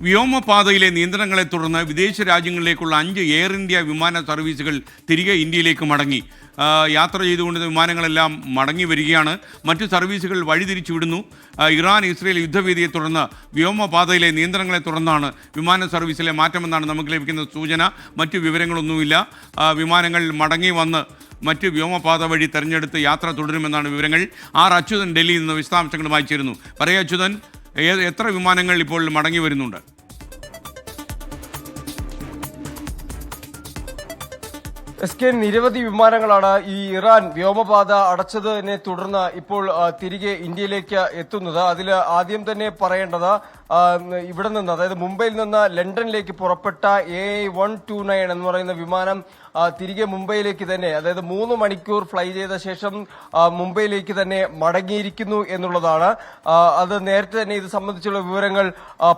വ്യോമപാതയിലെ നിയന്ത്രണങ്ങളെ തുടർന്ന് വിദേശ രാജ്യങ്ങളിലേക്കുള്ള 5 air India വിമാന സർവീസുകൾ തിരികെ ഇന്ത്യയിലേക്ക് മടങ്ങി. യാത്ര ചെയ്തുകൊണ്ടിരുന്ന വിമാനങ്ങളെല്ലാം മടങ്ങി വരികയാണ്. മറ്റു സർവീസുകൾ വഴിതിരിച്ചുവിടുന്നു. ഇറാൻ ഇസ്രയേൽ യുദ്ധഭീതിയെ തുടർന്ന് വ്യോമപാതയിലെ നിയന്ത്രണങ്ങളെ തുടർന്നാണ് വിമാന സർവീസിലെ മാറ്റമെന്നാണ് നമുക്ക് ലഭിക്കുന്ന സൂചന. മറ്റു വിവരങ്ങളൊന്നുമില്ല. വിമാനങ്ങൾ മടങ്ങി വന്ന് മറ്റ് വ്യോമപാത വഴി തെരഞ്ഞെടുത്ത് യാത്ര തുടരുമെന്നാണ് വിവരങ്ങൾ. ആർ അച്യുതൻ ഡൽഹിയിൽ നിന്ന് വിശദാംശങ്ങളുമായി ചേരുന്നു. പറയൂ അച്യുതൻ, എത്ര വിമാനങ്ങൾ ഇപ്പോൾ മടങ്ങി വരുന്നുണ്ട്? നിരവധി വിമാനങ്ങളാണ് ഈ ഇറാൻ വ്യോമപാത അടച്ചതിനെ തുടർന്ന് ഇപ്പോൾ തിരികെ ഇന്ത്യയിലേക്ക് എത്തുന്നത്. അതിൽ ആദ്യം തന്നെ പറയേണ്ടത് ഇവിടെ നിന്ന്, അതായത് മുംബൈയിൽ നിന്ന് ലണ്ടനിലേക്ക് പുറപ്പെട്ട AI-129 എന്ന് പറയുന്ന വിമാനം തിരികെ മുംബൈയിലേക്ക് തന്നെ, അതായത് 3 മണിക്കൂർ ഫ്ലൈ ചെയ്ത ശേഷം മുംബൈയിലേക്ക് തന്നെ മടങ്ങിയിരിക്കുന്നു എന്നുള്ളതാണ്. അത് നേരത്തെ തന്നെ ഇത് സംബന്ധിച്ചുള്ള വിവരങ്ങൾ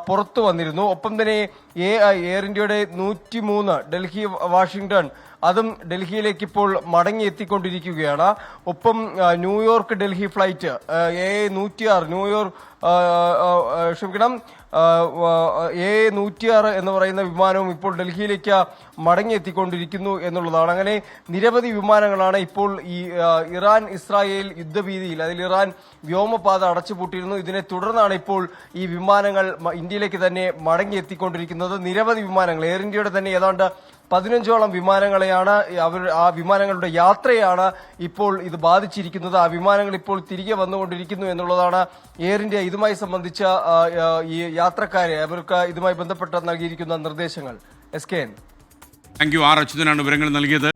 പുറത്തു വന്നിരുന്നു. ഒപ്പം തന്നെ എയർ ഇന്ത്യയുടെ 103 ഡൽഹി വാഷിംഗ്ടൺ അതും ഡൽഹിയിലേക്ക് ഇപ്പോൾ മടങ്ങി എത്തിക്കൊണ്ടിരിക്കുകയാണ്. ഒപ്പം New York Delhi flight AI-106 New York AI-106 എന്ന് പറയുന്ന വിമാനവും ഇപ്പോൾ ഡൽഹിയിലേക്ക് മടങ്ങി എത്തിക്കൊണ്ടിരിക്കുന്നു എന്നുള്ളതാണ്. അങ്ങനെ നിരവധി വിമാനങ്ങളാണ് ഇപ്പോൾ ഈ ഇറാൻ ഇസ്രായേൽ യുദ്ധഭീതിയിൽ, അതിൽ ഇറാൻ വ്യോമപാത അടച്ചുപൂട്ടിയിരുന്നു. ഇതിനെ തുടർന്നാണ് ഇപ്പോൾ ഈ വിമാനങ്ങൾ ഇന്ത്യയിലേക്ക് തന്നെ മടങ്ങി എത്തിക്കൊണ്ടിരിക്കുന്നത്. നിരവധി വിമാനങ്ങൾ, എയർ ഇന്ത്യയുടെ തന്നെ ഏതാണ്ട് 15ഓളം വിമാനങ്ങളെയാണ് ആ വിമാനങ്ങളുടെ യാത്രയാണ് ഇപ്പോൾ ഇത് ബാധിച്ചിരിക്കുന്നത്. ആ വിമാനങ്ങൾ ഇപ്പോൾ തിരികെ വന്നുകൊണ്ടിരിക്കുന്നു എന്നുള്ളതാണ് എയർ ഇന്ത്യ ഇതുമായി സംബന്ധിച്ച ഈ യാത്രക്കാരെ അവർക്ക് ഇതുമായി ബന്ധപ്പെട്ട് നൽകിയിരിക്കുന്ന നിർദ്ദേശങ്ങൾ. Thank you. ആർ അച്യുതനാണ് വിവരങ്ങൾ നൽകിയത്.